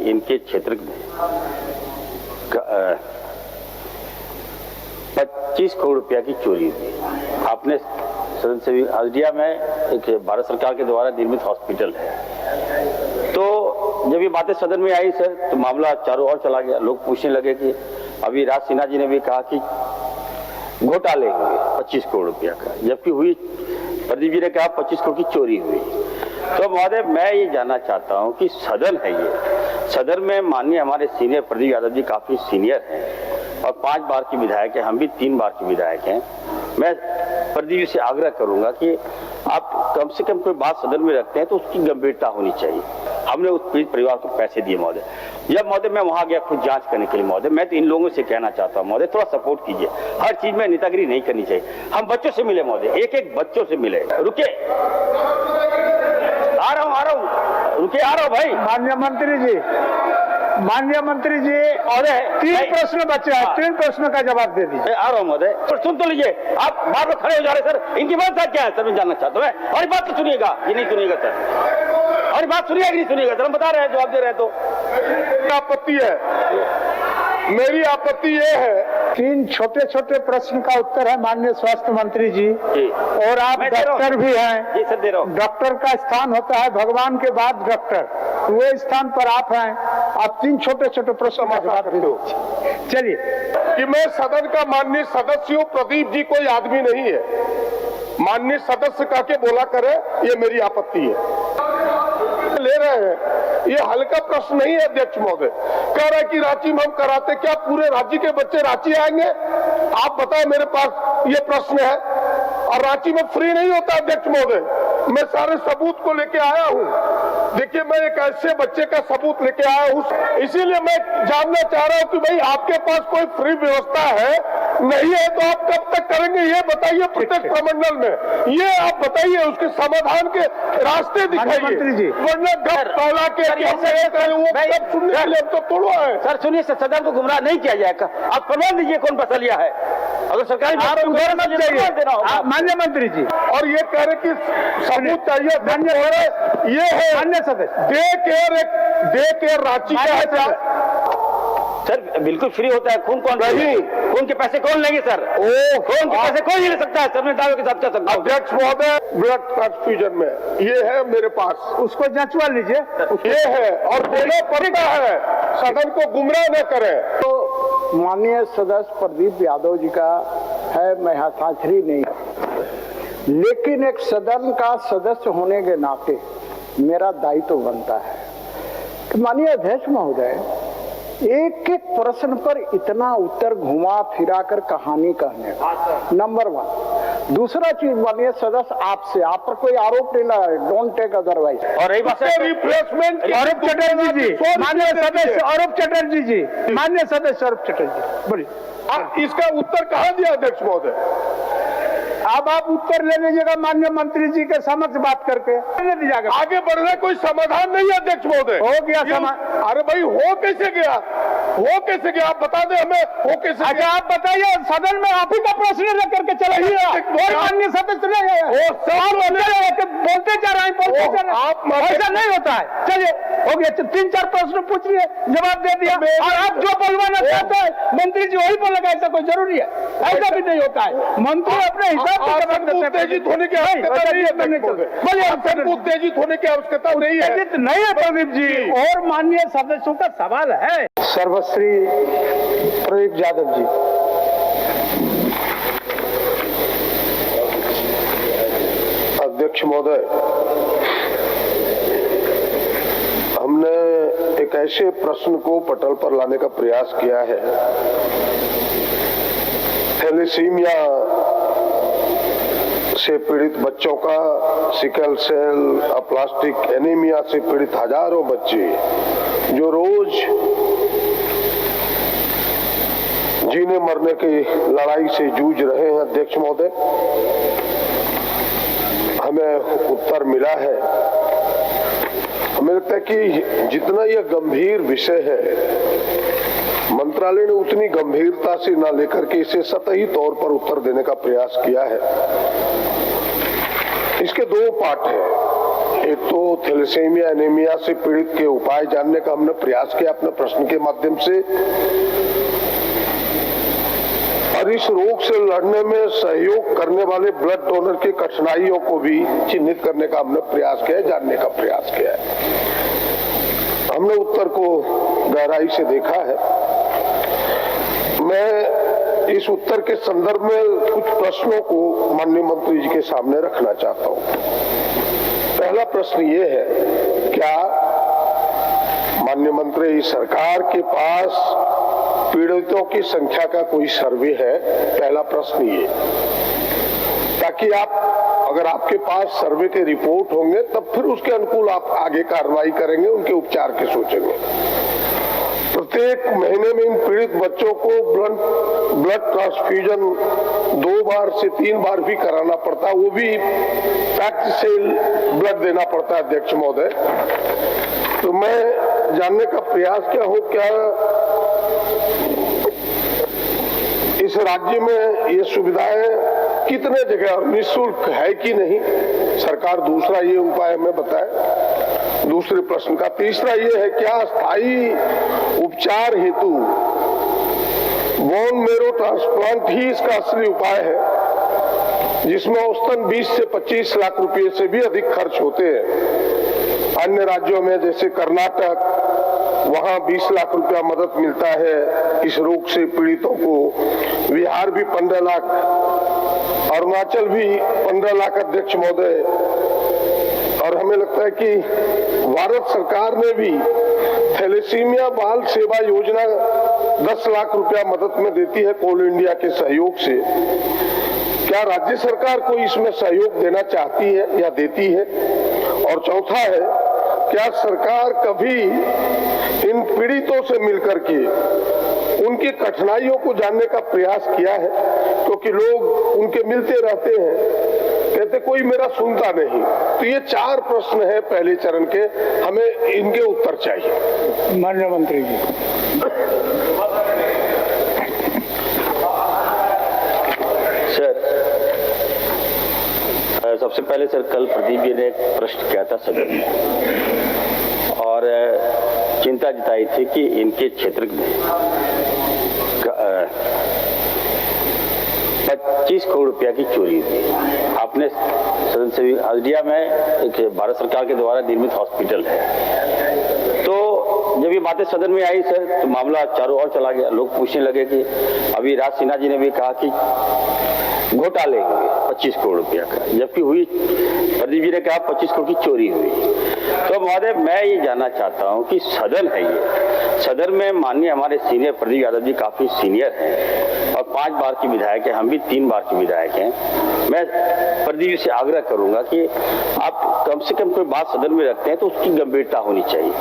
इनके क्षेत्र में 25 करोड़ रुपया की चोरी हुई। आपने सदन से भी हल्दिया में एक भारत सरकार के द्वारा निर्मित हॉस्पिटल है, तो जब ये बातें सदन में आई सर, तो मामला चारों ओर चला गया। लोग पूछने लगे कि अभी राज सिन्हा जी ने भी कहा कि घोटाले हुए 25 करोड़ रुपया का, जबकि हुई प्रदीप जी ने कहा 25 करोड़ की चोरी हुई। तो महोदय, मैं ये जानना चाहता हूं कि सदन है ये, सदन में माननीय हमारे सीनियर प्रदीप यादव जी काफी सीनियर हैं और 5 बार के विधायक हैं, हम भी 3 बार के विधायक हैं। मैं प्रदीप जी से आग्रह करूंगा कि आप कम से कम कोई बात सदन में रखते हैं तो उसकी गंभीरता होनी चाहिए। हमने उस पीड़ित परिवार को पैसे दिए महोदय। जब महोदय मैं वहां गया खुद जांच करने के लिए महोदय, मैं तो इन लोगों से कहना चाहता हूं महोदय, थोड़ा सपोर्ट कीजिए। हर चीज में नेतागिरी नहीं करनी चाहिए। हम बच्चों से मिले महोदय, एक बच्चों से मिले। रुके, आ रहा हूं, रुके, आ रहा हूं भाई। माननीय मंत्री जी, और 3 प्रश्न बचे हैं, 3 प्रश्न का जवाब दे दीजिए। आ रहा हूं महोदय, पर सुन तो लीजिए। आप बार बार खड़े हो जा रहे सर, इनकी बात क्या है सर, मैं जानना चाहता हूँ। और बात तो सुनिएगा, ये नहीं सुनिएगा सर, और बात सुनिएगा कि नहीं सुनिएगा सर, हम बता रहे हैं, जवाब दे रहे हैं। तो आपत्ति है, मेरी आपत्ति ये है, 3 छोटे छोटे प्रश्न का उत्तर है माननीय स्वास्थ्य मंत्री जी, और आप डॉक्टर भी हैं। जी सर, दे रहा हूं। डॉक्टर का स्थान होता है भगवान के बाद डॉक्टर, वो स्थान पर आप हैं। आप 3 छोटे छोटे प्रश्न का जवाब दे दो। चलिए, कि मैं सदन का माननीय सदस्य हूँ, प्रदीप जी कोई आदमी नहीं है, माननीय सदस्य कह के बोला करे, ये मेरी आपत्ति है। ले रहे हैं, ये हल्का प्रश्न नहीं है अध्यक्ष महोदय। कह रहा है कि रांची में हम कराते, क्या पूरे राज्य के बच्चे रांची आएंगे? आप बताओ, मेरे पास ये प्रश्न है। और रांची में फ्री नहीं होता अध्यक्ष महोदय, मैं सारे सबूत को लेके आया हूँ। देखिए, मैं एक ऐसे बच्चे का सबूत लेके आया हूँ, इसीलिए मैं जानना चाह रहा हूँ कि भाई आपके पास कोई फ्री व्यवस्था है, नहीं है तो आप कब तक करेंगे ये बताइए। प्रत्येक प्रमंडल में ये आप बताइए, उसके समाधान के रास्ते दिखाइए, वरना गप पहला के तो तोड़वा है। सर सुनिए, सदन को गुमराह नहीं किया जाएगा। आप प्रमाण दीजिए कौन फसलिया है, अगर सरकारी माननीय मंत्री जी। और ये कह रहे कि सबूत चाहिए, ये है माननीय सदस्य, डे केयर रांची का है सर, बिल्कुल फ्री होता है। खून कौन नहीं, खून के पैसे कौन लेंगे सर? खून के पैसे कौन ले सकता है सर? मैं दावे के साथ कह सकता हूं अध्यक्ष महोदय, ब्लड ट्रांसफ्यूजन में ये है मेरे पास, उसको जांचवा लीजिए। ये है और देना पड़ता है, सदन को गुमराह न करें। तो माननीय सदस्य प्रदीप यादव जी का है, मैं हस्ताक्षरी नहीं, लेकिन एक सदन का सदस्य होने के नाते मेरा दायित्व बनता है कि माननीय अध्यक्ष महोदय, एक एक प्रश्न पर इतना उत्तर घुमा फिरा कर कहानी कहने का, नंबर 1। दूसरा चीज माननीय सदस्य, आपसे, आप पर कोई आरोप नहीं लगा, डोंट टेक अदरवाइज। और रिप्लेसमेंट अरूप चटर्जी जी, माननीय सदस्य अरूप चटर्जी जी, माननीय सदस्य अरूप चटर्जी, बोलिए। इसका उत्तर कहाँ दिया अध्यक्ष महोदय? अब आप उत्तर ले लीजिएगा माननीय मंत्री जी के समक्ष बात करके, दीजिएगा। आगे बढ़ने कोई समाधान नहीं है अध्यक्ष महोदय। हो गया अरे भाई, हो कैसे गया? आप बता दें हमें, हो कैसे? अच्छा, आप बताइए, सदन में आप ही का प्रश्न लेकर करके चलाइए। माननीय सदस्य नहीं है, बोलते जा रहे हैं, ऐसा नहीं होता है। चलिए, हो गया, 3-4 प्रश्न पूछ लिए, जवाब दे दिया, और आप जो बोलवाना चाहते हैं मंत्री जी वही बोलेगा, ऐसा कोई जरूरी है? ऐसा भी नहीं होता है। मंत्री अपने हिसाब से उत्तेजित होने की आवश्यकता नहीं है, उत्तेजित होने की आवश्यकता नहीं है प्रदीप जी। और माननीय सदस्यों का सवाल है, सर्वश्री प्रदीप यादव जी। अध्यक्ष महोदय, हमने एक ऐसे प्रश्न को पटल पर लाने का प्रयास किया है, थैलेसीमिया से पीड़ित बच्चों का, सिकल सेल, अप्लास्टिक एनीमिया से पीड़ित हजारों बच्चे जो रोज जीने मरने की लड़ाई से जूझ रहे हैं। अध्यक्ष महोदय, हमें उत्तर मिला है। हमें लगता है कि जितना यह गंभीर विषय है, मंत्रालय ने उतनी गंभीरता से न लेकर के इसे सतही तौर पर उत्तर देने का प्रयास किया है। इसके 2 पार्ट हैं। एक तो थैलेसीमिया एनीमिया से पीड़ित के उपाय जानने का हमने प्रयास किया अपने प्रश्न के माध्यम से, और इस रोग से लड़ने में सहयोग करने वाले ब्लड डोनर की कठिनाइयों को भी चिन्हित करने का हमने प्रयास किया है, जानने का प्रयास किया है। हमने उत्तर को गहराई से देखा है। मैं इस उत्तर के संदर्भ में कुछ प्रश्नों को माननीय मंत्री जी के सामने रखना चाहता हूं। पहला प्रश्न ये है, क्या माननीय मंत्री सरकार के पास पीड़ितों की संख्या का कोई सर्वे है? पहला प्रश्न ये, ताकि अगर आपके पास सर्वे के रिपोर्ट होंगे तब फिर उसके अनुकूल आप आगे कार्रवाई करेंगे, उनके उपचार के सोचेंगे। प्रत्येक महीने में इन पीड़ित बच्चों को ब्लड ट्रांसफ्यूजन 2 बार से 3 बार भी कराना पड़ता, वो भी पैक्ड सेल ब्लड देना पड़ता है अध्यक्ष महोदय। तो मैं जानने का प्रयास क्या हो, क्या इस राज्य में ये सुविधाएं कितने जगह निःशुल्क है कि नहीं? सरकार दूसरा ये उपाय हमें बताए। दूसरे प्रश्न का तीसरा ये है, क्या स्थायी उपचार हेतु बोन मेरो ट्रांसप्लांट ही इसका असली उपाय है, जिसमें औसतन 20 से 25 लाख रुपए से भी अधिक खर्च होते हैं? अन्य राज्यों में जैसे कर्नाटक, वहां 20 लाख रुपया मदद मिलता है इस रोग से पीड़ितों को। बिहार भी 15 लाख, अरुणाचल भी 15 लाख अध्यक्ष महोदय। और हमें लगता है कि भारत सरकार ने भी थैलेसीमिया बाल सेवा योजना 10 लाख रुपया मदद में देती है कोल इंडिया के सहयोग से। क्या राज्य सरकार को इसमें सहयोग देना चाहती है या देती है? और चौथा है, क्या सरकार कभी इन पीड़ितों से मिलकर के उनकी कठिनाइयों को जानने का प्रयास किया है? क्योंकि लोग उनके मिलते रहते हैं, कहते कोई मेरा सुनता नहीं। तो ये 4 प्रश्न है पहले चरण के, हमें इनके उत्तर चाहिए। माननीय मंत्री जी। सर, सबसे पहले सर, कल प्रदीप जी ने एक प्रश्न किया था सदन में और चिंता जताई थी कि इनके क्षेत्र में 25 करोड़ रुपया की चोरी हुई। आपने सदन से हल्दिया में एक भारत सरकार के द्वारा निर्मित हॉस्पिटल है, तो जब ये बातें सदन में आई सर, तो मामला चारों ओर चला गया। लोग पूछने लगे कि अभी राज सिन्हा जी ने भी कहा कि घोटाले हुए 25 करोड़ रुपया का, जबकि हुई, प्रदीप जी ने कहा 25 करोड़ की चोरी हुई। तो महोदय, मैं ये जानना चाहता हूं कि सदन है ये, सदन में माननीय हमारे सीनियर प्रदीप यादव जी काफी सीनियर हैं और 5 बार के विधायक हैं, हम भी 3 बार के विधायक हैं। मैं प्रदीप जी से आग्रह करूंगा कि आप कम से कम कोई बात सदन में रखते हैं तो उसकी गंभीरता होनी चाहिए।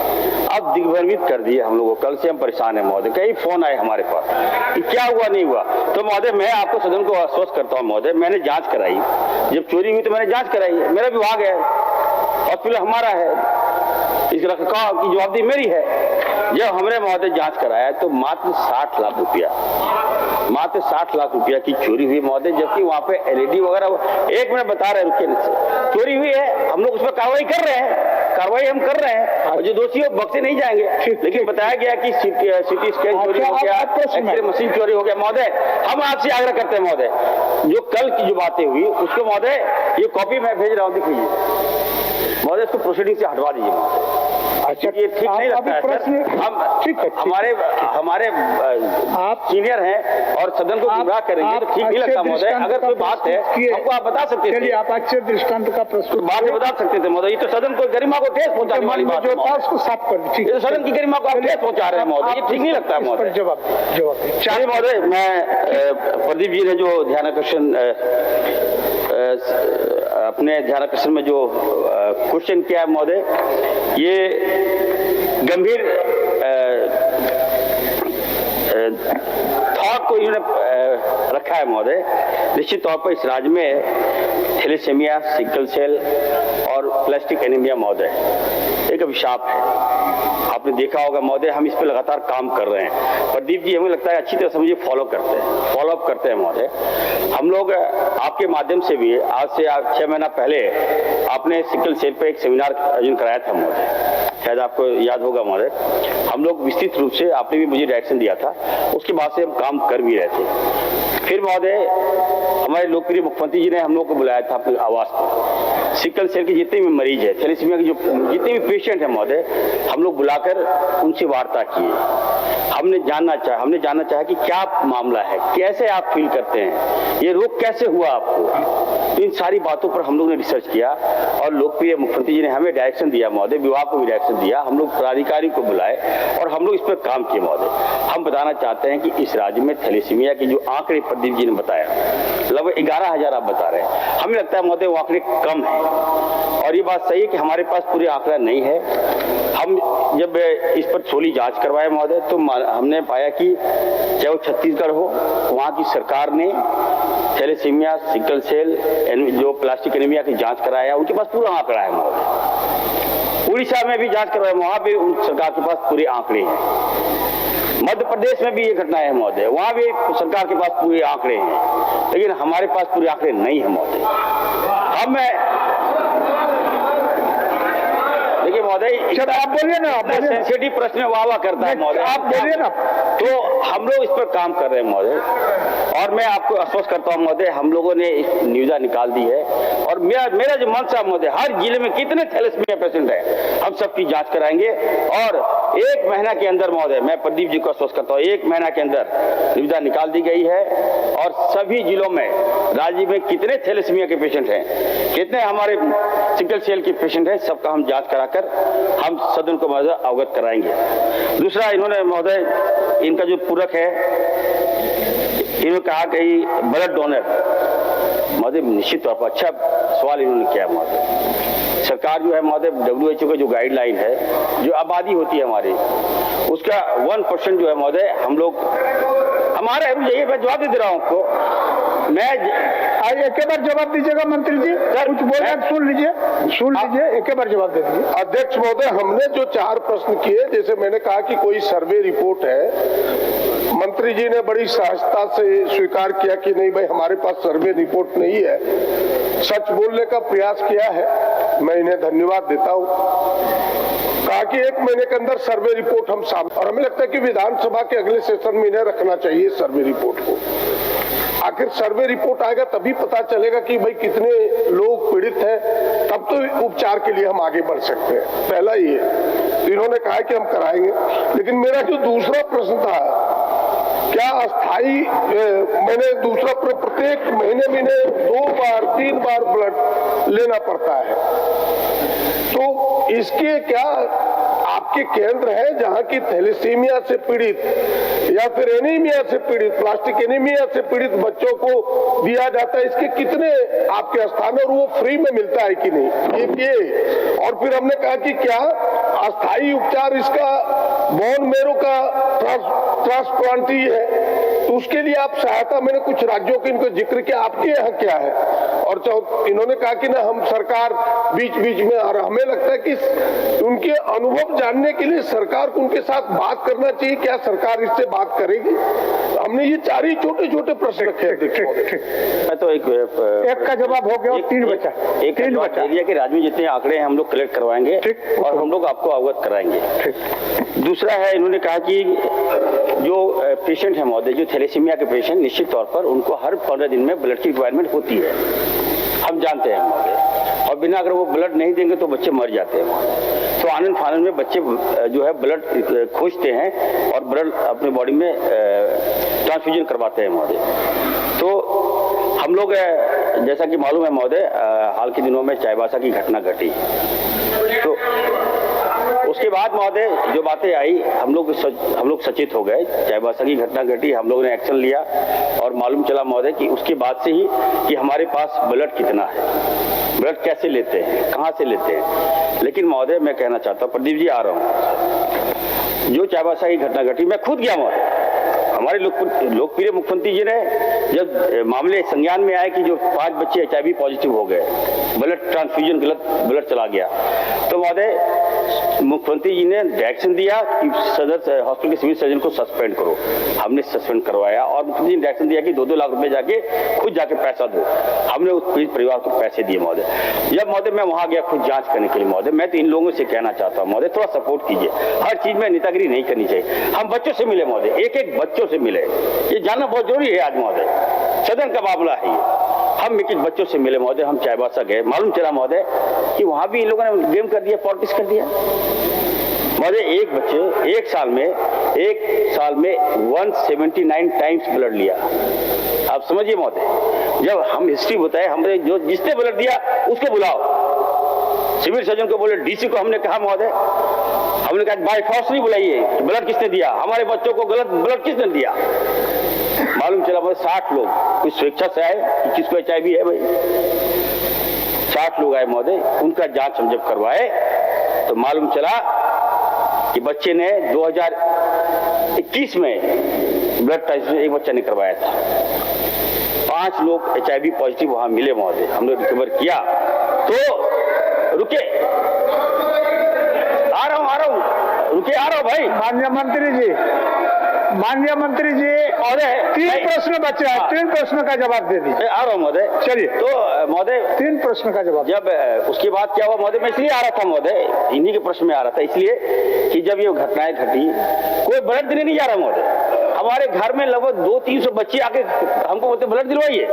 आप दिग्भ्रमित कर दिए हम लोगों को, कल से हम परेशान हैं महोदय। कई फोन आए हमारे पास कि क्या हुआ नहीं हुआ। तो महोदय, मैं आपको सदन को आश्वस्त करता हूं महोदय, मैंने जांच कराई, जब चोरी हुई तो मैंने जांच कराई है, मेरा विभाग है, हॉस्पिटल हमारा है, इस रखरखाव की जवाबदेही मेरी है। जब हमने महोदय जांच कराया तो मात्र 60 लाख रुपया, मात्र 60 लाख रुपया की चोरी हुई महोदय, जबकि वहां पे एलईडी वगैरह, एक मिनट बता रहे रुके नहीं, चोरी हुई है, हम लोग उस पर कार्रवाई कर रहे हैं, कार्रवाई हम कर रहे हैं और जो दोषी है बख्शे नहीं जाएंगे। लेकिन बताया गया कि सिटी स्कैन चोरी हो गया, एक्सरे मशीन चोरी हो गया। महोदय, हम आपसे आग्रह करते हैं महोदय, जो कल की जो बातें हुई उसको महोदय, ये कॉपी मैं भेज रहा हूँ, दिखिए महोदय, इसको प्रोसीडिंग से हटवा दीजिए महोदय। अच्छा, ये ठीक नहीं लगता है सर। हम ठीक है, हमारे आप सीनियर हैं और सदन को गुमराह करेंगे तो ठीक नहीं लगता महोदय। अगर कोई बात है हमको आप बता सकते थे, आप अच्छे दृष्टांत का प्रस्तुत बात बता सकते थे महोदय। ये तो सदन को गरिमा को ठेस पहुंचाने वाली बात है, उसको साफ कर दीजिए। ये सदन की गरिमा को आप ठेस पहुंचा रहे हैं महोदय, ये ठीक नहीं लगता है महोदय। जवाब चलिए महोदय, मैं प्रदीप जी ने जो ध्यानाकर्षण अपने ध्यानाकर्षण में जो क्वेश्चन किया है महोदय, ये गंभीर थॉट को इन्होंने रखा है महोदय। निश्चित तौर पर इस राज्य में थैलेसीमिया, सिकल सेल और प्लास्टिक एनीमिया महोदय एक अभिशाप है। आपने आपने देखा होगा महोदय, हम इस पर लगातार काम कर रहे हैं। प्रदीप जी हमें लगता है अच्छी तरह से मुझे फॉलो अप करते हैं महोदय। हम लोग आपके माध्यम से भी आज से 6 महीना पहले आपने सिकल सेल पे एक सेमिनार आयोजन कराया था महोदय, शायद आपको याद होगा महोदय। हम लोग विस्तृत रूप से, आपने भी मुझे डायरेक्शन दिया था, उसके बाद से हम काम कर भी रहे थे। फिर महोदय हमारे लोकप्रिय मुख्यमंत्री जी ने हम लोग को बुलाया था अपने आवास पर। सिकल सेल के जितने भी मरीज है, थैलेसीमिया के जो जितने भी पेशेंट है महोदय, हम लोग बुलाकर उनसे वार्ता किए। हमने जानना चाहा कि क्या मामला है, कैसे आप फील करते हैं, ये रोग कैसे हुआ आपको। इन सारी बातों पर हम लोग ने रिसर्च किया और लोकप्रिय मुख्यमंत्री जी ने हमें डायरेक्शन दिया महोदय, विभाग को भी डायरेक्शन दिया, हम लोग पदाधिकारी को बुलाए और हम लोग इस पर काम किए महोदय। हम बताना चाहते हैं कि इस राज्य में थैलेसीमिया के जो आंकड़े प्रदीप जी ने बताया, लगभग 11,000 आप बता रहे हैं, हमें लगता है महोदय वो आंकड़े कम है। और ये बात सही है कि हमारे पास पूरे आंकड़ा नहीं है। हम जब इस पर थोड़ी जांच करवाए महोदय, तो हमने पाया कि चाहे वो छत्तीसगढ़ हो, वहाँ की सरकार ने थैलेसीमिया, सिकल सेल, जो प्लास्टिक एनीमिया की जांच कराया, उनके पास पूरा आंकड़ा है महोदय। उड़ीसा में भी जांच करवाया, वहाँ भी उन सरकार के पास पूरे आंकड़े हैं। मध्य प्रदेश में भी ये घटना है महोदय, वहाँ भी सरकार के पास पूरे आंकड़े हैं, लेकिन हमारे पास पूरे आंकड़े नहीं है महोदय। देखिए महोदय, आप बोलिए ना, आप सेंसिटिव प्रश्न वाह करता है महोदय, आप बोलिए ना। तो हम लोग इस पर काम कर रहे हैं महोदय, और मैं आपको आश्वस्त करता हूं महोदय, हम लोगों ने इस निविदा निकाल दी है। और मेरा जो मंशा महोदय, हर जिले में कितने थैलेसीमिया पेशेंट हैं, हम सबकी जांच कराएंगे। और 1 महीना के अंदर महोदय, मैं प्रदीप जी को आश्वस्त करता हूँ, 1 महीना के अंदर निविदा निकाल दी गई है और सभी जिलों में, राज्य में कितने थैलेसीमिया के पेशेंट हैं, कितने हमारे सिकल सेल के पेशेंट हैं, सबका हम जांच कराकर हम सदन को महोदय अवगत कराएंगे। दूसरा, इन्होंने महोदय, इनका जो पूरक है, इन्होंने कहा कि ब्लड डोनर महोदय, निश्चित तौर पर अच्छा सवाल इन्होंने किया महोदय। सरकार जो है महोदय, WHO का जो गाइडलाइन है, जो आबादी होती है हमारी, उसका 1% जो है महोदय, हम लोग हमारे, मैं जवाब दे रहा हूँ आपको, मैं एक बार जवाब दीजिएगा मंत्री जी, कुछ बोल रहे हैं, सुन लीजिए, एक बार जवाब दे दीजिए। अध्यक्ष महोदय, हमने जो 4 प्रश्न किए, जैसे मैंने कहा कि कोई सर्वे रिपोर्ट है, मंत्री जी ने बड़ी सहजता से स्वीकार किया कि नहीं भाई, हमारे पास सर्वे रिपोर्ट नहीं है, सच बोलने का प्रयास किया है, मैं इन्हें धन्यवाद देता हूँ। कहा कि 1 महीने के अंदर सर्वे रिपोर्ट हम सामने, और हमें लगता है कि विधानसभा के अगले सेशन में इन्हें रखना चाहिए सर्वे रिपोर्ट को। आखिर सर्वे रिपोर्ट आएगा तभी पता चलेगा कि भाई कितने लोग पीड़ित हैं, तब तो उपचार के लिए हम आगे बढ़ सकते हैं। पहला ये, तो इन्होंने कहा कि हम कराएंगे। लेकिन मेरा जो दूसरा प्रश्न था, क्या अस्थाई, मैंने दूसरा प्रत्येक महीने में 2 बार 3 बार ब्लड लेना पड़ता है, तो इसके क्या आपके केंद्र है जहां की थैलेसीमिया से पीड़ित या फिर एनीमिया से पीड़ित, प्लास्टिक एनीमिया से पीड़ित बच्चों को दिया जाता है, इसके कितने आपके स्थान, और वो फ्री में मिलता है कि नहीं, ये। और फिर हमने कहा कि क्या अस्थाई उपचार इसका बोन मैरो का ट्रांसप्लांट ही है, तो उसके लिए आप सहायता, मैंने कुछ राज्यों के इनको जिक्र किया, आपके यहाँ क्या है। और इन्होंने कहा कि ना हम सरकार बीच बीच में, और हमें लगता है कि उनके अनुभव जानने के लिए सरकार को उनके साथ बात करना चाहिए, क्या सरकार इससे बात करेगी। हमने ये 4 ही छोटे छोटे प्रश्न रखे। मैं तो एक का जवाब हो गया, 3 बचा। एक एरिया के राज्य में जितने आंकड़े हैं हम लोग कलेक्ट करवाएंगे और हम लोग आपको अवगत कराएंगे। दूसरा है, इन्होंने कहा कि जो पेशेंट है महोदय, जो थैलेसीमिया के पेशेंट, निश्चित तौर पर उनको हर 15 दिन में ब्लड की रिक्वायरमेंट होती है, हम जानते हैं महोदय, और बिना अगर वो ब्लड नहीं देंगे तो बच्चे मर जाते हैं। तो आनंद फानंद में बच्चे जो है ब्लड खोजते हैं और ब्लड अपनी बॉडी में ट्रांसफ्यूजन करवाते हैं महोदय। तो हम लोग, जैसा कि मालूम है महोदय, हाल के दिनों में चाईबासा की घटना घटी, तो उसके बाद महोदय जो बातें आई, हम लोग सचेत हो गए। चाईबासा की घटना घटी, हम लोगों ने एक्शन लिया और मालूम चला महोदय कि उसके बाद से ही कि हमारे पास ब्लड कितना है, ब्लड कैसे लेते हैं, कहाँ से लेते हैं। लेकिन महोदय मैं कहना चाहता हूँ, प्रदीप जी आ रहा हूँ, जो चाईबासा की घटना घटी, मैं खुद गया महोदय, हमारे लोकप्रिय मुख्यमंत्री जी ने जब मामले संज्ञान में आए कि जो 5 बच्चे HIV पॉजिटिव हो गए, ब्लड ट्रांसफ्यूजन गलत ब्लड चला गया, तो महोदय मुख्यमंत्री जी ने डायरेक्शन दिया कि सदर हॉस्पिटल के सिविल सर्जन को सस्पेंड करो। हमने सस्पेंड करवाया और मुख्यमंत्री ने डायरेक्शन दिया कि 2-2 लाख रुपए जाके खुद जाके पैसा दो। हमने उस पीड़ित परिवार को पैसे दिए महोदय। जब महोदय मैं वहां गया खुद जांच करने के लिए महोदय, मैं तो इन लोगों से कहना चाहता हूँ महोदय, थोड़ा सपोर्ट कीजिए। हर चीज में नेतागिरी नहीं करनी चाहिए। हम बच्चों से मिले महोदय, एक बच्चों से मिले, ये जानना बहुत जरूरी है आज महोदय। सदन का मामला है ये। हम एक बच्चों से मिले महोदय, हम चाईबासा गए, मालूम चला महोदय कि वहां भी इन लोगों ने गेम कर दिया, पॉलिटिक्स कर दिया महोदय। एक बच्चे एक साल में 179 टाइम्स ब्लड लिया। आप समझिए महोदय, जब हम हिस्ट्री बताए, हमने जो जिसने ब्लड दिया उसको बुलाओ। सिविल सर्जन को बोले, डीसी को हमने कहा महोदय, हमने कहा बाय फोर्स नहीं बुलाइए, ब्लड किसने दिया, हमारे बच्चों को गलत ब्लड किसने दिया। मालूम चला भाई 60 लोग कुछ स्वेच्छा से आए कि किसको HIV है भाई। 60 लोग आए महोदय, उनका जांच हम जब करवाए तो मालूम चला कि बच्चे ने 2021 में ब्लड टेस्ट एक बच्चा ने करवाया था। 5 लोग HIV पॉजिटिव वहां मिले महोदय, हमने रिकवर किया। तो रुके, आ रहा हूं भाई। माननीय मंत्री जी और 3 प्रश्न बचे हैं, 3 प्रश्न का जवाब दे दीजिए। आ रहा हूँ महोदय। चलिए, तो महोदय 3 प्रश्न का जवाब। जब उसके बाद क्या हुआ महोदय, मैं इसलिए आ रहा था महोदय, इन्हीं के प्रश्न में आ रहा था, इसलिए कि जब ये घटनाएं घटी कोई ब्लड देने नहीं जा रहा महोदय। हमारे घर में लगभग 200-300 बच्चे आके हमको बोलते ब्लड दिलवाइए,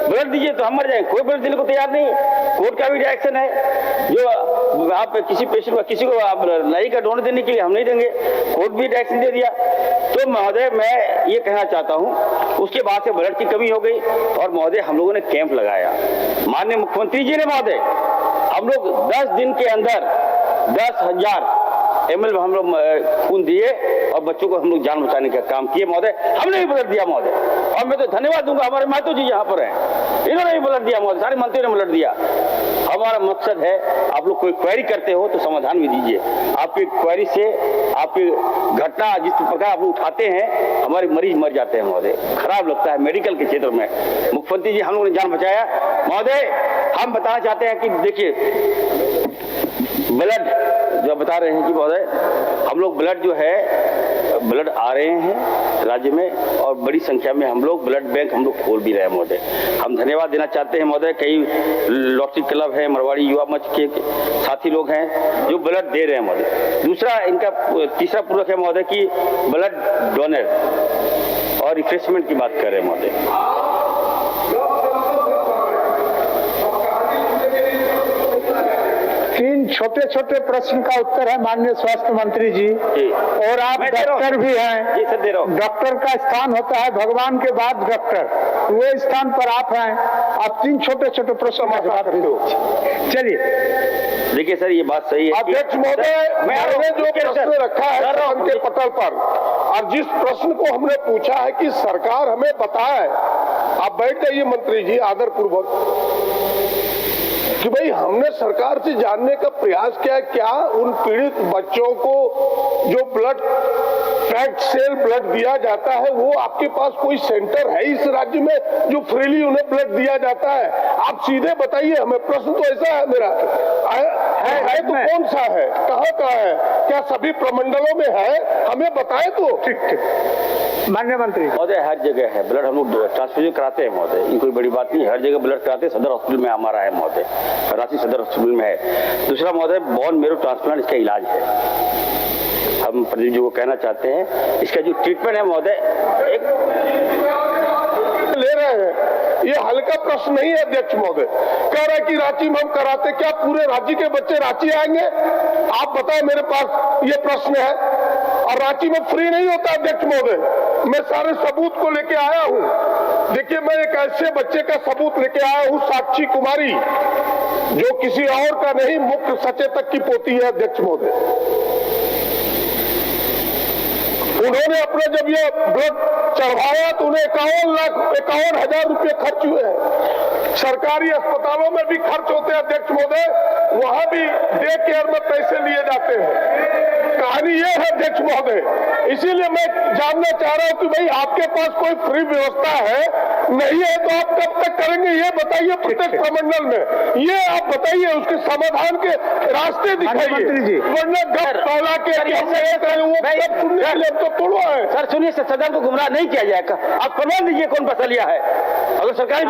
ब्लड दीजिए तो हम मर जाएंगे। कोई ब्लड देने को तैयार नहीं। कोर्ट का भी रिएक्शन है, जो आप किसी पेशेंट को, किसी को आप लाई का डोनेट देने के लिए हम नहीं देंगे, कोर्ट भी रिएक्शन दे दिया। तो महोदय मैं ये कहना चाहता हूँ, उसके बाद से ब्लड की कमी हो गई और महोदय हम लोगों ने कैंप लगाया। माननीय मुख्यमंत्री जी ने महोदय, हम लोग 10 दिन के अंदर 10,000 ml हम लोग खून दिए और बच्चों को हम लोग जान बचाने का काम किए महोदय। हमने भी ब्लड दिया महोदय, और मैं तो धन्यवाद दूंगा हमारे महतो जी यहाँ पर हैं, इन्होंने भी ब्लड दिया महोदय, सारे मंत्रियों ने ब्लड दिया। हमारा मकसद है, आप लोग कोई क्वेरी करते हो तो समाधान भी दीजिए। आपकी क्वेरी से, आपकी घटना जिस प्रकार आप लोग उठाते हैं, हमारे मरीज मर जाते हैं महोदय, खराब लगता है। मेडिकल के क्षेत्र में मुख्यमंत्री जी हम लोगों ने जान बचाया महोदय। हम बताना चाहते हैं कि देखिए ब्लड जो बता रहे हैं कि महोदय, हम लोग ब्लड जो है, ब्लड आ रहे हैं राज्य में और बड़ी संख्या में हम लोग ब्लड बैंक हम लोग खोल भी रहे हैं महोदय। हम धन्यवाद देना चाहते हैं महोदय, कई लॉटरी क्लब है, मरवाड़ी युवा मंच के साथी लोग हैं जो ब्लड दे रहे हैं महोदय। दूसरा इनका तीसरा पूरक है महोदय कि ब्लड डोनर और रिफ्रेशमेंट की बात कर रहे हैं महोदय। 3 छोटे प्रश्न का उत्तर है माननीय स्वास्थ्य मंत्री जी, और आप डॉक्टर भी हैं। डॉक्टर का स्थान होता है भगवान के बाद डॉक्टर, वो स्थान पर आप हैं। आप 3 छोटे प्रश्न का जवाब दीजिए। चलिए, देखिए सर, ये बात सही है अध्यक्ष महोदय, मैंने जो प्रश्न रखा है सदन के पटल पर, और जिस प्रश्न को हमने पूछा है कि सरकार हमें बताए, आप बैठ जाइए मंत्री जी आदर पूर्वक, कि भाई हमने सरकार से जानने का प्रयास किया, क्या उन पीड़ित बच्चों को जो ब्लड पैक्ड सेल ब्लड दिया जाता है, वो आपके पास कोई सेंटर है इस राज्य में जो फ्रीली उन्हें ब्लड दिया जाता है? आप सीधे बताइए हमें। प्रश्न तो ऐसा है मेरा, है तो कौन सा है, कहाँ का है, क्या सभी प्रमंडलों में है? हमें बताए तो। ठीक। माननीय मंत्री महोदय, हर जगह है ब्लड, हम लोग ट्रांसफ्यूजन कराते हैं महोदय, ये कोई बड़ी बात नहीं, हर जगह ब्लड कराते हैं। सदर हॉस्पिटल में हमारा है महोदय, रांची सदर हॉस्पिटल में है। दूसरा महोदय, बोन मेरो ट्रांसप्लांट इसका इलाज है। हम प्रदीप जी को कहना चाहते हैं, इसका जो ट्रीटमेंट है महोदय, एक ले रहे हैं, ये हल्का प्रश्न नहीं है अध्यक्ष महोदय। कह रहा है कि रांची में हम कराते, क्या पूरे राज्य के बच्चे रांची आएंगे? आप बताएं, मेरे पास ये प्रश्न है। और रांची में फ्री नहीं होता अध्यक्ष महोदय, मैं सारे सबूत को लेके आया हूँ। देखिए, मैं एक ऐसे बच्चे का सबूत लेके आया हूँ, साक्षी कुमारी, जो किसी और का नहीं, मुख्य सचेतक की पोती है अध्यक्ष महोदय। उन्होंने अपने जब ये ब्लड चढ़वाया तो उन्हें 51,51,000 रुपये खर्च हुए हैं। सरकारी अस्पतालों में भी खर्च होते हैं अध्यक्ष महोदय, वहां भी डे केयर में पैसे लिए जाते हैं। कहानी ये है अध्यक्ष महोदय, इसीलिए मैं जानना चाह रहा हूं कि भाई आपके पास कोई फ्री व्यवस्था है, नहीं है तो आप कब तक करेंगे ये बताइए प्रत्येक प्रमंडल में, ये आप बताइए, उसके समाधान के रास्ते दिखाइए, वरना गप पहला के तो तोड़वा है। सर सुनिए, सदन को गुमराह नहीं किया जाएगा, आप प्रमाण दीजिए कौन फसलिया है। अगर सरकारी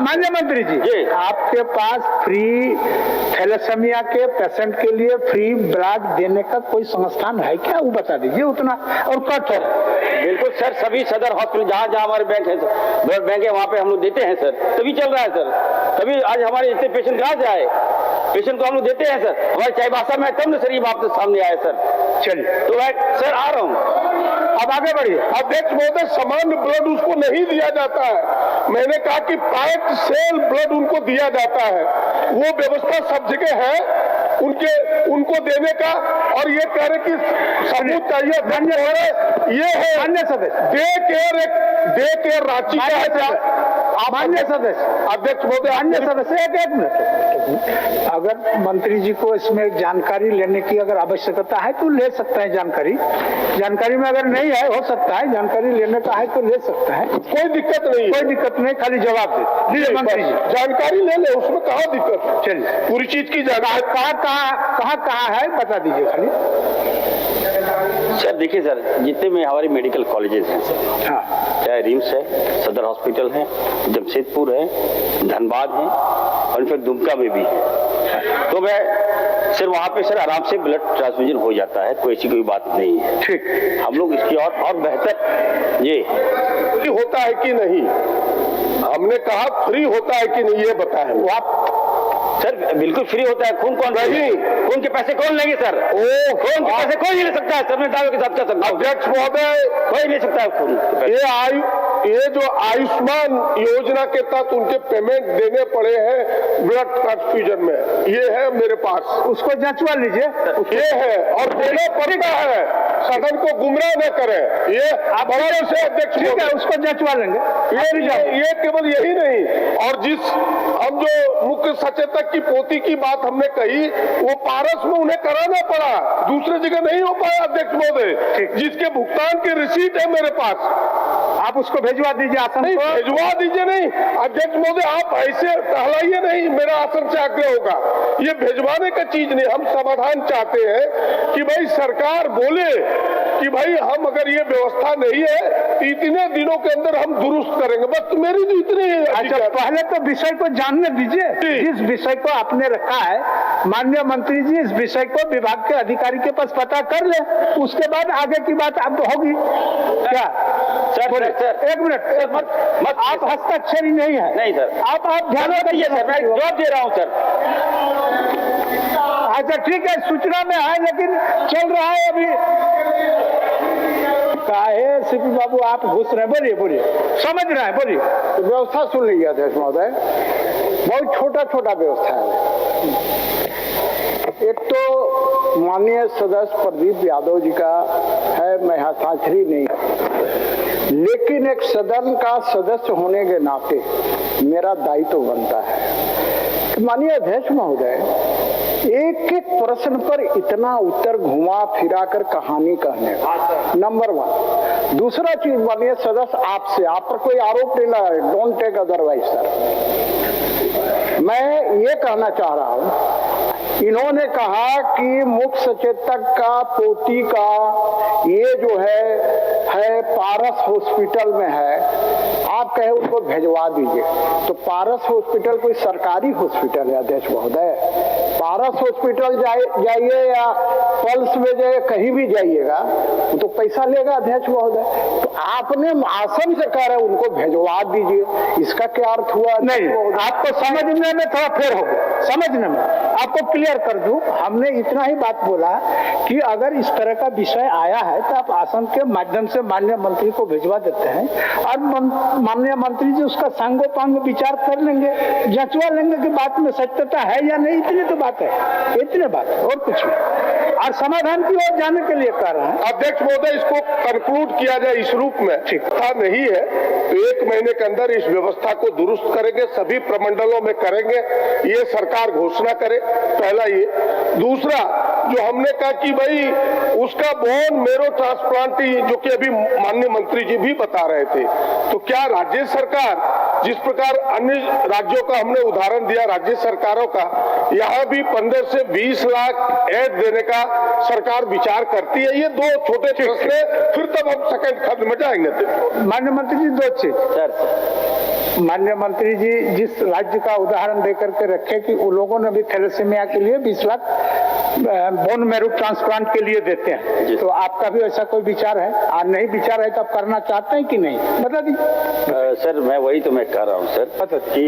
माननीय मंत्री जी, आपके पास फ्री थैलेसेमिया के पेशेंट के लिए फ्री ब्लड देने का कोई संस्थान है क्या, वो बता दीजिए उतना, और कट है। बिल्कुल सर, सभी सदर हॉस्पिटल जहाँ जहाँ हमारे बैंक है, ब्लड बैंक है, वहाँ पे हम लोग देते हैं सर, तभी चल रहा है सर। तभी आज हमारे इतने पेशेंट कहाँ से आए, पेशेंट को हम लोग देते हैं सर, हमारे चाईबासा में तब न सर ये बात सामने आए सर। चलिए तो मैं सर आ रहा हूँ, अब आगे बढ़िए। अध्यक्ष महोदय, सामान्य ब्लड उसको नहीं दिया जाता है, मैंने कहा कि पैक्ड सेल ब्लड उनको दिया जाता है, वो व्यवस्था सब जगह है उनको देने का। और ये कह रहे कि सबूत चाहिए, धन्य हो रहे, ये है अन्य सदस्य डे केयर रांची का है। मान्य सदस्य, अध्यक्ष महोदय, अन्य सदस्य एक मिनट, अगर मंत्री जी को इसमें जानकारी लेने की अगर आवश्यकता है तो ले सकते हैं जानकारी में अगर नहीं है, हो सकता है जानकारी लेने का है तो ले सकते हैं, कोई दिक्कत नहीं, कोई दिक्कत नहीं, खाली जवाब दे मंत्री जी, जानकारी ले ले, उसमें कहाँ दिक्कत है। चलिए, पूरी चीज की जानकारी कहाँ है बता दीजिए खाली। सर देखिए सर, जितने में हमारे मेडिकल कॉलेजेस हैं सर, हाँ, चाहे रिम्स है, सदर हॉस्पिटल है, जमशेदपुर है, धनबाद है, और फिर दुमका में भी है, तो मैं सर वहाँ पे सर आराम से ब्लड ट्रांसफ्यूजन हो जाता है, कोई ऐसी कोई बात नहीं है। ठीक, हम लोग इसकी और बेहतर ये होता है कि नहीं, हमने कहा फ्री होता है कि नहीं ये बताएं। वो आप सर बिल्कुल फ्री होता है, खून कौन नहीं, खून के पैसे कौन लेंगे सर, खून के पैसे कोई नहीं ले सकता है सर, मैं दावे के साथ कह सकता हूं अध्यक्ष महोदय, कोई ले सकता है खून के पैसे। ये जो आयुष्मान योजना के तहत उनके पेमेंट देने पड़े हैं ब्लड ट्रांसफ्यूजन में, ये है मेरे पास, उसको जांचवा लीजिए, ये है और देना पड़ता है, सदन को गुमराह न करें, ये बड़े से अध्यक्ष, ठीक है, उसको जांचवा लेंगे। ये केवल यही नहीं, और जिस हम जो मुख्य सचेतक की पोती की बात हमने कही, वो पारस में उन्हें कराना पड़ा, दूसरे जगह नहीं हो पाया अध्यक्ष महोदय, जिसके भुगतान की रिसीट है मेरे पास, आप उसको भेजवा दीजिए आसन नहीं, को। भेजवा दीजिए नहीं अध्यक्ष महोदय, आप ऐसे टहलाइए नहीं, मेरा आसन से आग्रह होगा, ये भेजवाने का चीज नहीं, हम समाधान चाहते हैं कि भाई सरकार बोले कि भाई हम अगर ये व्यवस्था नहीं है तो इतने दिनों के अंदर हम दुरुस्त करेंगे, बस मेरी तो इतनी है। अच्छा, पहले तो विषय को जानने दीजिए, जिस विषय को आपने रखा है, माननीय मंत्री जी इस विषय को विभाग के अधिकारी के पास पता कर ले, उसके बाद आगे की बात अब होगी क्या। सर एक मिनट, मत आप हस्ताक्षर ही नहीं है, नहीं सर, आप ध्यान दीजिए सर, मैं जवाब दे रहा हूँ सर। अच्छा ठीक है, सूचना में है लेकिन चल रहा है अभी। काहे सीपी बाबू आप घुस रहे, बोलिए, समझ रहे हैं, बोलिए। व्यवस्था सुन लीजिए अध्यक्ष महोदय, बहुत छोटा व्यवस्था है। एक तो माननीय सदस्य प्रदीप यादव जी का है, मैं हस्ताक्षरी नहीं, लेकिन एक सदन का सदस्य होने के नाते मेरा दायित्व बनता है। माननीय अध्यक्ष महोदय, एक एक प्रश्न पर इतना उत्तर घुमा फिरा कर कहानी कहने, नंबर 1। दूसरा चीज माननीय सदस्य, आपसे, आप पर कोई आरोप नहीं लगा, डोंट टेक अदरवाइज सर, मैं ये कहना चाह रहा हूं, इन्होंने कहा कि मुख्य सचेतक का पोती का ये जो है पारस हॉस्पिटल में है, आप कहे उनको भेजवा दीजिए, तो पारस हॉस्पिटल कोई सरकारी हॉस्पिटल है अध्यक्ष महोदय, पारस हॉस्पिटल जाइए या पल्स में जाइए, कहीं भी जाइएगा वो तो पैसा लेगा अध्यक्ष महोदय, तो आपने आसन से कह रहे उनको भेजवा दीजिए, इसका क्या अर्थ हुआ? नहीं, आपको समझने में थोड़ा फेर हो गया, समझने में आपको क्लियर कर दूं, हमने इतना ही बात बोला कि अगर इस तरह का विषय आया है तो आप आसन के माध्यम से माननीय मंत्री को भिजवा देते हैं और माननीय मंत्री जी उसका सांगोपांग विचार कर लेंगे, जंचवा लेंगे कि बात में सत्यता है या नहीं, इतनी तो बात बात है, इतने बात है और कुछ नहीं। और समाधान की ओर जाने के लिए कह रहे हैं। अध्यक्ष महोदय, इसको कंक्लूड किया जाए इस रूप में, ठीक था नहीं है तो 1 महीने के अंदर इस व्यवस्था को दुरुस्त करेंगे, सभी प्रमंडलों में करेंगे, ये सरकार घोषणा करे, पहला ये। दूसरा, जो हमने कहा कि भाई उसका बोन मेरो ट्रांसप्लांट, जो कि अभी माननीय मंत्री जी भी बता रहे थे, तो क्या राज्य सरकार, जिस प्रकार अन्य राज्यों का हमने उदाहरण दिया राज्य सरकारों का, यहाँ भी 15 से 20 लाख ऐड देने का सरकार विचार करती है? ये 2 छोटे प्रश्न है, फिर तब हम सेकंड खंड में जाएंगे। माननीय मंत्री जी, 2 चीज सर, माननीय मंत्री जी जिस राज्य का उदाहरण देकर के रखे कि उन लोगों ने भी थैलेसीमिया के लिए 20 लाख बोन मैरो ट्रांसप्लांट के लिए देते हैं, तो आपका भी ऐसा कोई विचार है? और नहीं विचार है तो आप करना चाहते हैं कि नहीं, बता दीजिए। सर मैं वही तो मैं कह रहा हूँ सर कि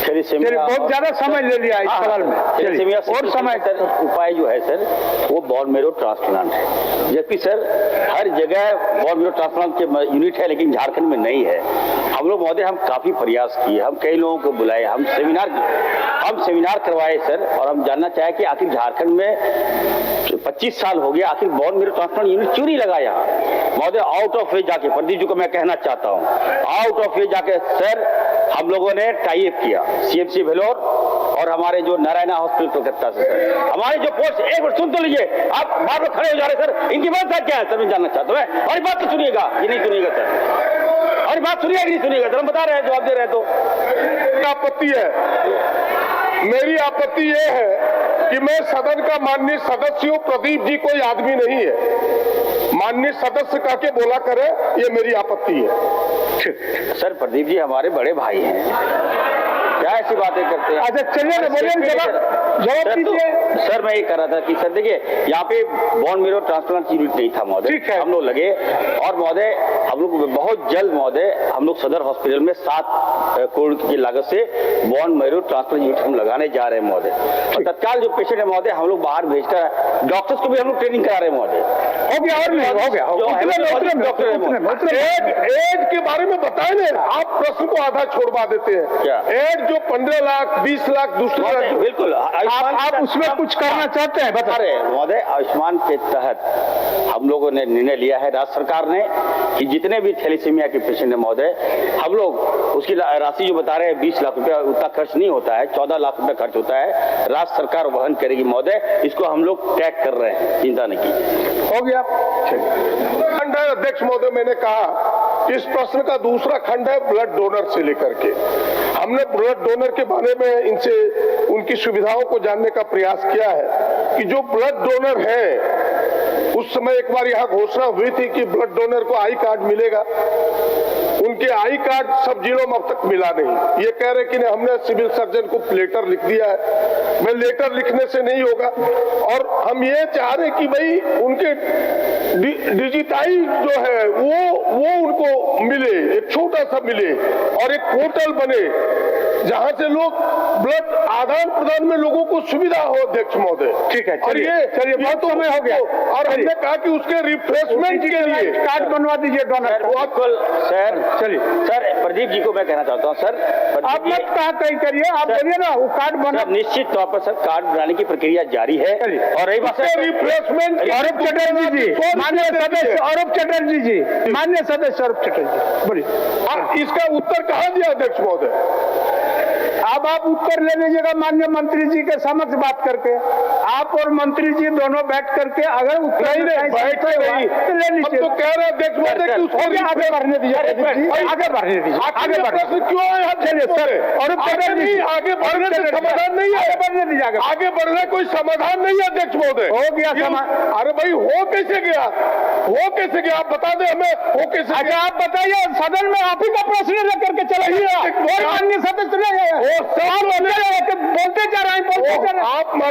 थैलेसीमिया, बहुत ज्यादा समय ले लिया इस सवाल में, थैलेसीमिया और समय सर उपाय जो है सर वो बोन मैरो ट्रांसप्लांट है, जबकि सर हर जगह बोन मैरो ट्रांसप्लांट के यूनिट है, लेकिन झारखंड में नहीं है। हम लोग महोदय हम काफी प्रयास किए, हम कई लोगों को बुलाए, हम सेमिनार करवाए सर, और हम जानना चाहे कि आखिर झारखंड में 25 साल हो गया, आखिर बोन मैरो ट्रांसप्लांट यूनिट क्यों नहीं लगा यहाँ महोदय? आउट ऑफ वे जाके, प्रदीप जी को मैं कहना चाहता हूँ, आउट ऑफ वे जाके सर हम लोगों ने टाई अप किया सीएमसी भेलोर और हमारे जो नारायणा हॉस्पिटल कलकत्ता से सर, हमारे जो पोस्ट, एक बार सुन तो लीजिए, आप बार बार खड़े हो जा रहे सर, इनकी बात क्या है सर, मैं जानना चाहता हूँ। और बात तो सुनिएगा कि नहीं सुनिएगा सर, और बात सुनिएगा कि नहीं सुनिएगा सर, हम बता रहे हैं, जवाब दे रहे हैं। तो आपत्ति है, मेरी आपत्ति यह है कि मैं सदन का माननीय सदस्य हूं, प्रदीप जी कोई आदमी नहीं है, माननीय सदस्य कह के बोला करे, ये मेरी आपत्ति है। सर प्रदीप जी हमारे बड़े भाई हैं, क्या ऐसी बातें करते हैं? अच्छा चलिए ना, बोलिए, जवाब दीजिए। सर मैं ये कह रहा था कि सर देखिए यहाँ पे बोन मैरो ट्रांसप्लांट यूनिट नहीं था महोदय, ठीक है, हम लोग लगे, और महोदय हम लोग बहुत जल्द महोदय हम लोग सदर हॉस्पिटल में 7 करोड़ की लागत से बोन मैरो ट्रांसप्लांट यूनिट हम लगाने जा रहे हैं महोदय। और तत्काल जो पेशेंट है महोदय हम लोग बाहर भेजकर डॉक्टर्स को भी हम लोग ट्रेनिंग करा रहे हैं महोदय। हो गया और नहीं हो गया, डॉक्टर एड के बारे में बताए ना, आप प्रश्न को आधा छोड़वा देते हैं। क्या एड जो 15 लाख 20 लाख दूसरे, बिल्कुल आप उसमें कुछ करना चाहते हैं, बता रहे महोदय। आयुष्मान के तहत हम लोगों ने निर्णय लिया है राज्य सरकार ने कि जितने भी थैलेसीमिया के पेशेंट है महोदय, हम लोग उसकी राशि जो बता रहे हैं 20 लाख रुपया, उतना खर्च नहीं होता है, 14 लाख रुपया खर्च होता है, राज्य सरकार वहन करेगी महोदय, इसको हम लोग ट्रैक कर रहे हैं, चिंता नहीं कीजिए। हो गया। खंड है अध्यक्ष महोदय, मैंने कहा इस प्रश्न का दूसरा खंड है ब्लड डोनर से लेकर के। हमने ब्लड डोनर के बारे में इनसे उनकी सुविधाओं को जानने का प्रयास किया है कि जो ब्लड डोनर है, उस समय एक बार यहाँ घोषणा हुई थी कि ब्लड डोनर को आई कार्ड मिलेगा, उनके आई कार्ड सब जिलों में अब तक मिला नहीं। ये कह रहे कि नहीं, हमने सिविल सर्जन को लेटर लिख दिया है, मैं लेटर लिखने से नहीं होगा, और हम ये चाह रहे कि भाई उनके डिजिटाइज जो है वो उनको मिले, एक छोटा सा मिले, और एक पोर्टल बने जहां से लोग ब्लड आदान प्रदान में लोगों को सुविधा हो। अध्यक्ष महोदय ठीक है, और ये बहुत तो समय हो गया, और हमने कहा कि उसके रिफ्रेशमेंट के लिए कार्ड बनवा दीजिए डोनर। सर चलिए सर, प्रदीप जी को मैं कहना चाहता हूँ सर, आप मत कहा कहीं करिए, आप बोलिए ना, वो कार्ड बना। निश्चित तौर पर सर कार्ड बनाने की प्रक्रिया जारी है, और रही बात रिफ्रेशमेंट, अरूप चटर्जी जी, माननीय सदस्य अरूप चटर्जी जी, माननीय सदस्य अरूप चटर्जी, बोलिए इसका उत्तर कहाँ दिया अध्यक्ष महोदय? अब आप उत्तर ले लीजिएगा माननीय मंत्री जी के समक्ष बात करके, आप और मंत्री जी दोनों बैठ करके अगर उत्तर नहीं बैठे नहीं तो ले लीजिए। तो कह रहे अध्यक्ष महोदय कि उसको आगे बढ़ने दीजिए, आगे बढ़ने दीजिए, आगे प्रश्न क्यों है? चलिए सर, और आगे बढ़ने से समाधान नहीं है, आगे बढ़ने दीजिए, आगे बढ़ने कोई समाधान नहीं है अध्यक्ष महोदय। हो गया समाधान। अरे भाई हो कैसे गया, हो कैसे गया, आप बता दें हमें, हो कैसे? अच्छा आप बताइए, सदन में आप ही का प्रश्न लेकर के चलाइए, और माननीय सदस्य नहीं बोलते जा रहे हैं, बोलते जा रहे हैं,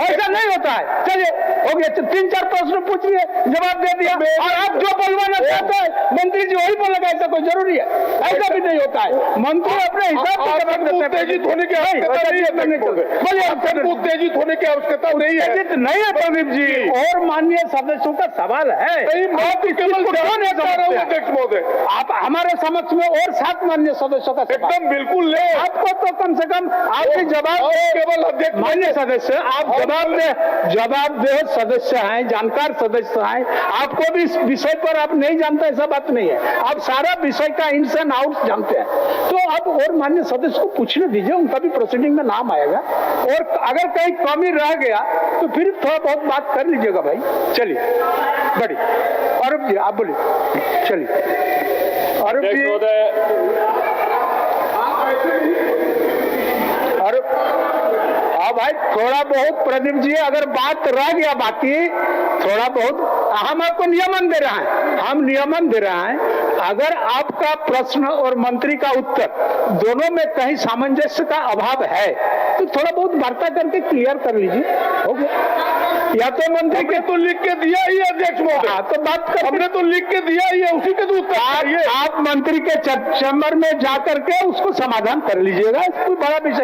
ऐसा नहीं होता है। चलिए हो गया, 3-4 प्रश्न पूछ लिए, जवाब दे दिया, और आप जो बोलवाना चाहते हैं मंत्री जी वही बोलेगा, ऐसा कोई जरूरी है? ऐसा भी नहीं होता है, मंत्री अपने हिसाब से उत्तेजित होने की आवश्यकता नहीं है, उत्तेजित होने की आवश्यकता नहीं है, नहीं है प्रदीप जी, और माननीय सदस्यों का सवाल है, अध्यक्ष महोदय आप हमारे समक्ष में और 7 माननीय सदस्यों का एकदम बिल्कुल ले, आपको तो कम से कम आपके जवाब केवल अध्यक्ष मान्य सदस्य, आप जवाबदेह सदस्य हैं, जानकार सदस्य हैं, आपको भी इस विषय पर आप नहीं जानते, ऐसा बात नहीं है, आप सारा विषय का इन्स एंड आउट्स जानते हैं। तो अब और मान्य सदस्य को पूछने दीजिए, उनका भी प्रोसीडिंग में नाम आएगा, और अगर कहीं कमी रह गया तो फिर थोड़ा बहुत बात कर लीजिएगा भाई। चलिए बड़ी अरूप जी, आप बोलिए, चलिए अरूप जी। अरे हाँ भाई, थोड़ा बहुत प्रदीप जी, अगर बात रह गया बाकी थोड़ा बहुत, हम आपको नियमन दे रहे हैं, हम नियमन दे रहे हैं, अगर आपका प्रश्न और मंत्री का उत्तर दोनों में कहीं सामंजस्य का अभाव है तो थोड़ा बहुत वार्ता करके क्लियर कर लीजिए, हो गया। या तो मंत्री के तो लिख के दिया ही है अध्यक्ष महोदय, तो बात कर, हमने तो लिख के दिया ही है, उसी के तो उत्तर आप मंत्री के चैम्बर में जाकर के उसको समाधान कर लीजिएगा, कोई बड़ा विषय